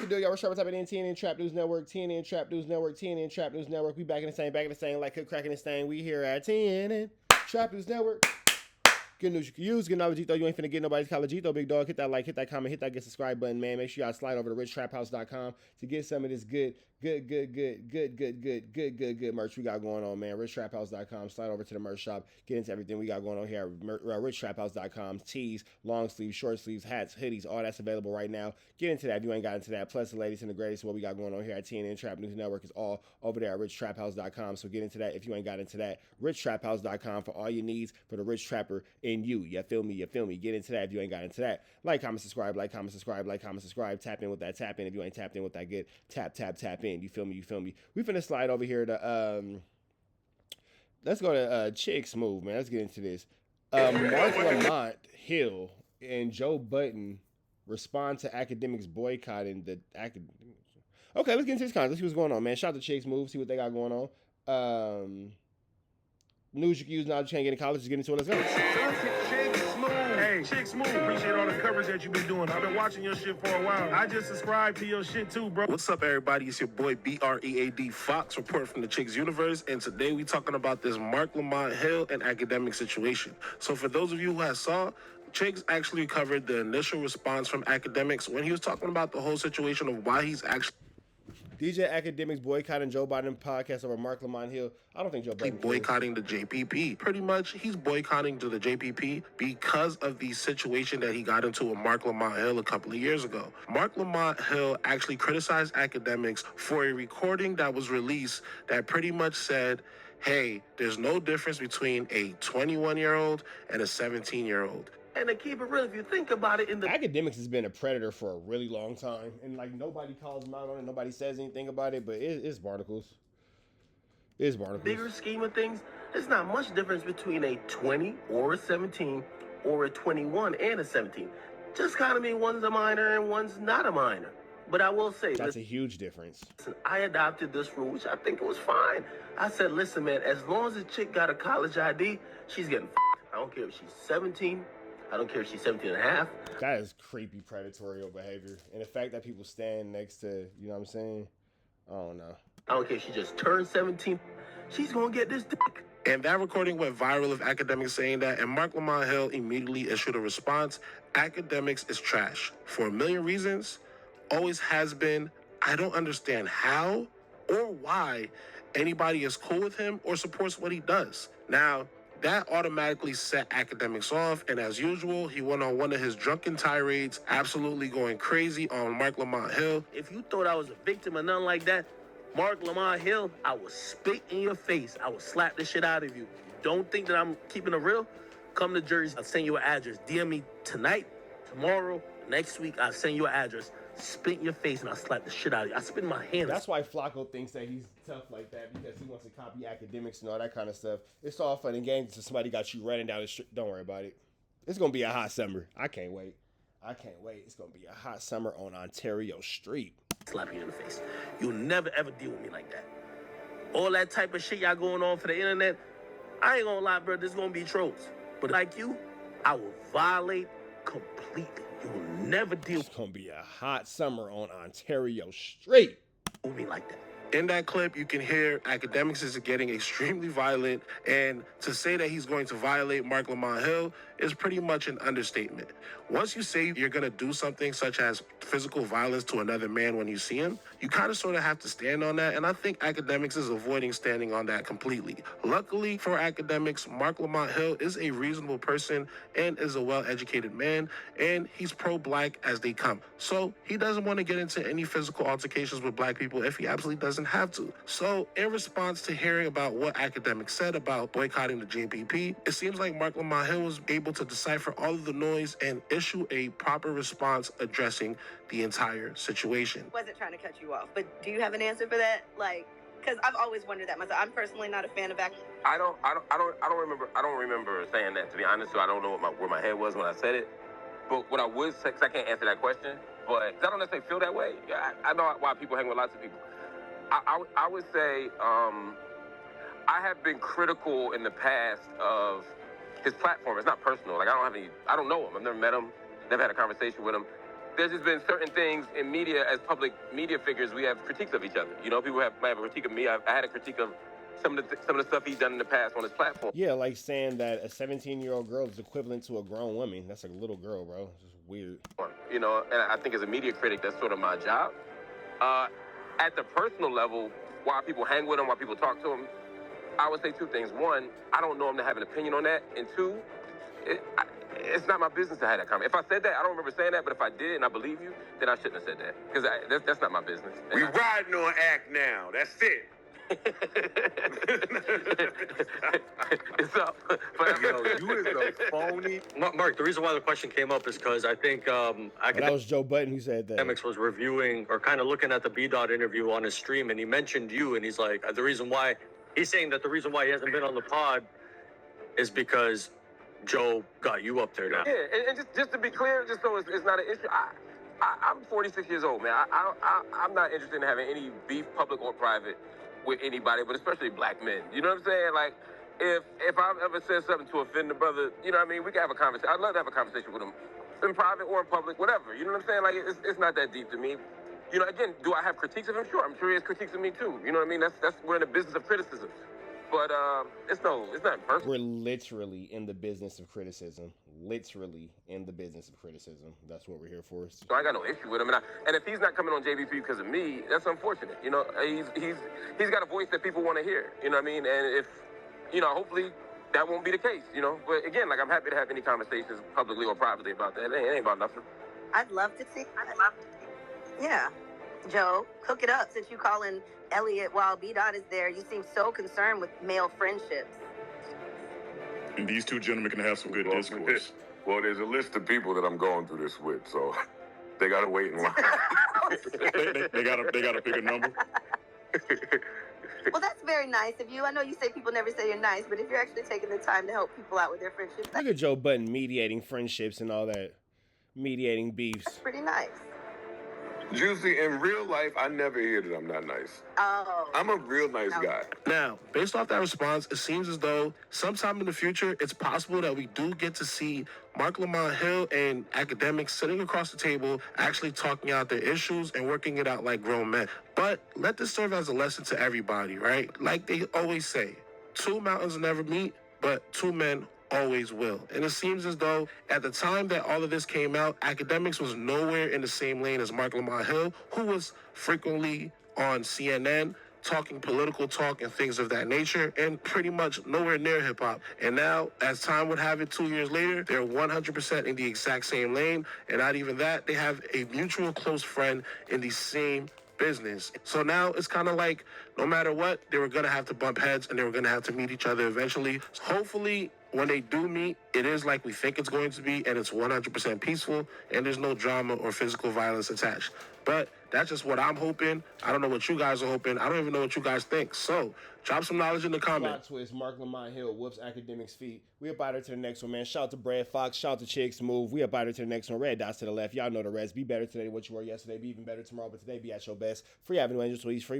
do, y'all? We're sharp type of TNN Trap News Network, TNN Trap News Network, TNN Trap News Network. We back in the same, like cook cracking this thing. We here at TNN Trap News Network. Good news you can use. Good knowledge, though. You ain't finna get nobody's college, though, big dog. Hit that like, hit that comment, hit that get subscribe button, man. Make sure y'all slide over to richtraphouse.com to get some of this good merch we got going on, man. richtraphouse.com. Slide over to the merch shop. Get into everything we got going on here at richtraphouse.com. Tees, long sleeves, short sleeves, hats, hoodies, all that's available right now. Get into that if you ain't got into that. Plus, the latest and the greatest, what we got going on here at TNN Trap News Network is all over there at richtraphouse.com. So get into that if you ain't got into that. richtraphouse.com for all your needs for the rich trapper in you. You feel me? You feel me? Get into that if you ain't got into that. Like, comment, subscribe, like, comment, subscribe, like, comment, subscribe. Tap in with that, tap in. If you ain't tapped in with that, get tap in. You feel me? You feel me? We finna slide over here to let's go to Chicks Move, man. Let's get into this. Marc Lamont Hill and Joe Budden respond to Akademiks boycotting the Akademiks. Okay, let's get into this content. Let's see what's going on, man. Shout out to Chicks Move, see what they got going on. News you can use now that you can't get in college. Just get into it. Let's go. Chicks Move. Hey, Chicks Move. Appreciate all the coverage that you've been doing. I've been watching your shit for a while. I just subscribed to your shit too, bro. What's up, everybody? It's your boy BREAD Fox, report from the Chicks Universe, and today we talking about this Marc Lamont Hill and academic situation. So for those of you who saw, Chicks actually covered the initial response from Akademiks when he was talking about the whole situation of why he's actually DJ Akademiks boycotting Joe Biden podcast over Marc Lamont Hill. I don't think Joe Biden boycotting the JPP. Pretty much, he's boycotting to the JPP because of the situation that he got into with Marc Lamont Hill a couple of years ago. Marc Lamont Hill actually criticized Akademiks for a recording that was released that pretty much said, hey, there's no difference between a 21-year-old and a 17-year-old. And to keep it real, if you think about it, in the Akademiks has been a predator for a really long time, and like nobody calls him out on it, nobody says anything about it, but it's barnacles. It's barnacles. Bigger scheme of things, there's not much difference between a 20 or a 17 or a 21 and a 17. Just kind of mean one's a minor and one's not a minor. But I will say that's a huge difference. Listen, I adopted this rule, which I think was fine. I said, listen, man, as long as the chick got a college ID, she's getting f***ed. I don't care if she's 17. I don't care if she's 17 and a half. That is creepy predatorial behavior. And the fact that people stand next to, you know what I'm saying? I don't know. I don't care if she just turned 17. She's going to get this dick. And that recording went viral of Akademiks saying that, and Marc Lamont Hill immediately issued a response. Akademiks is trash for a million reasons. Always has been. I don't understand how or why anybody is cool with him or supports what he does. Now, that automatically set Akademiks off, and as usual, he went on one of his drunken tirades, absolutely going crazy on Marc Lamont Hill. If you thought I was a victim or nothing like that, Marc Lamont Hill, I will spit in your face. I will slap the shit out of you. Don't think that I'm keeping it real? Come to Jersey, I'll send you an address. DM me tonight, tomorrow, next week, I'll send you an address. Spit in your face and I'll slap the shit out of you. I spit in my hand. That's why FLAKKO thinks that he's tough like that, because he wants to copy Akademiks and all that kind of stuff. It's all fun and games until somebody got you running down the street. Don't worry about it. It's going to be a hot summer. I can't wait. It's going to be a hot summer on Ontario Street. Slap you in the face. You'll never ever deal with me like that. All that type of shit y'all going on for the internet, I ain't gonna lie, bro, there's gonna be trolls. But like you, I will violate completely. You will never deal It's gonna be a hot summer on Ontario Street with me like that. In that clip, you can hear Akademiks is getting extremely violent, and to say that he's going to violate Marc Lamont Hill is pretty much an understatement. Once you say you're going to do something such as physical violence to another man when you see him, you kind of sort of have to stand on that, and I think Akademiks is avoiding standing on that completely. Luckily for Akademiks, Marc Lamont Hill is a reasonable person and is a well-educated man, and he's pro-black as they come. So he doesn't want to get into any physical altercations with black people if he absolutely doesn't have to. So in response to hearing about what Akademiks said about boycotting the JPP, it seems like Marc Lamont Hill was able to decipher all of the noise and issue a proper response addressing the entire situation. Wasn't trying to cut you off, but do you have an answer for that? Like, because I've always wondered that myself. I'm personally not a fan of action. I don't remember saying that, to be honest. So I don't know where my head was when I said it. But what I would say, because I can't answer that question, but I don't necessarily feel that way. I know why people hang with lots of people. I would say I have been critical in the past of his platform. It's not personal. Like, I don't know him. I've never met him, never had a conversation with him. there's just been certain things in media, as public media figures, we have critiques of each other. You know, people might have a critique of me. I had a critique of some of the stuff he's done in the past on his platform. Yeah, like saying that a 17-year-old girl is equivalent to a grown woman. That's a little girl, bro. It's just weird. You know, and I think as a media critic, that's sort of my job. At the personal level, why people hang with him, why people talk to him, I would say two things. One, I don't know him to have an opinion on that. And two, it's not my business to have that comment. If I said that, I don't remember saying that, but if I did and I believe you, then I shouldn't have said that. Because that's not my business. We riding on ACT now. That's it. So, but Yo, you is a phony. Mark, the reason why the question came up is because I think That was Joe Budden who said that. Akademiks was reviewing or kind of looking at the B-Dot interview on his stream, and he mentioned you, and he's like, he's saying that the reason why he hasn't been on the pod is because Joe got you up there now. Yeah, and just to be clear, just so it's not an issue, I'm 46 years old, man. I'm not interested in having any beef, public or private, with anybody, but especially black men. You know what I'm saying? Like, if I've ever said something to offend the brother, you know what I mean? We can have a conversation. I'd love to have a conversation with him, in private or in public, whatever. You know what I'm saying? Like, it's not that deep to me. You know, again, do I have critiques of him? Sure, I'm sure he has critiques of me too. You know what I mean? That's we're in the business of criticism. But it's not personal. We're literally in the business of criticism. Literally in the business of criticism. That's what we're here for. So I got no issue with him, and if he's not coming on JVP because of me, that's unfortunate. You know, he's got a voice that people want to hear. You know what I mean? And if, you know, hopefully that won't be the case. You know, but again, like, I'm happy to have any conversations publicly or privately about that. It ain't about nothing. I'd love to see. Yeah, Joe, hook it up since you calling Elliot while B-Dot is there. You seem so concerned with male friendships. And these two gentlemen can have some good discourse. Well, there's a list of people that I'm going through this with, so they gotta wait in line. they gotta pick a number. Well, that's very nice of you. I know you say people never say you're nice, but if you're actually taking the time to help people out with their friendships, Look at Joe Budden mediating friendships and all that. Mediating beefs. that's pretty nice. Juicy, in real life, I never hear that I'm not nice. Oh. I'm a real nice guy. Now, based off that response, it seems as though sometime in the future, it's possible that we do get to see Marc Lamont Hill and Akademiks sitting across the table, actually talking out their issues and working it out like grown men. But let this serve as a lesson to everybody, right? Like they always say, two mountains never meet, but two men always will. And it seems as though at the time that all of this came out, Akademiks was nowhere in the same lane as Marc Lamont Hill, who was frequently on CNN talking political talk and things of that nature, and pretty much nowhere near hip-hop. And now, as time would have it, 2 years later, they're 100% in the exact same lane, and not even that, they have a mutual close friend in the same business. So now it's kind of like, no matter what, they were going to have to bump heads, and they were going to have to meet each other eventually. Hopefully, when they do meet, it is like we think it's going to be, and it's 100% peaceful, and there's no drama or physical violence attached. But that's just what I'm hoping. I don't know what you guys are hoping. I don't even know what you guys think. So drop some knowledge in the Plot comments. twist, Marc Lamont Hill whoops Akademiks' feet. We up out here to the next one, man. Shout out to Brad Fox. Shout out to Chicks Move. We up out here to the next one. Red dots to the left. Y'all know the rest. Be better today than what you were yesterday. Be even better tomorrow. But today, be at your best. Free Avenue Angel Tweets. Free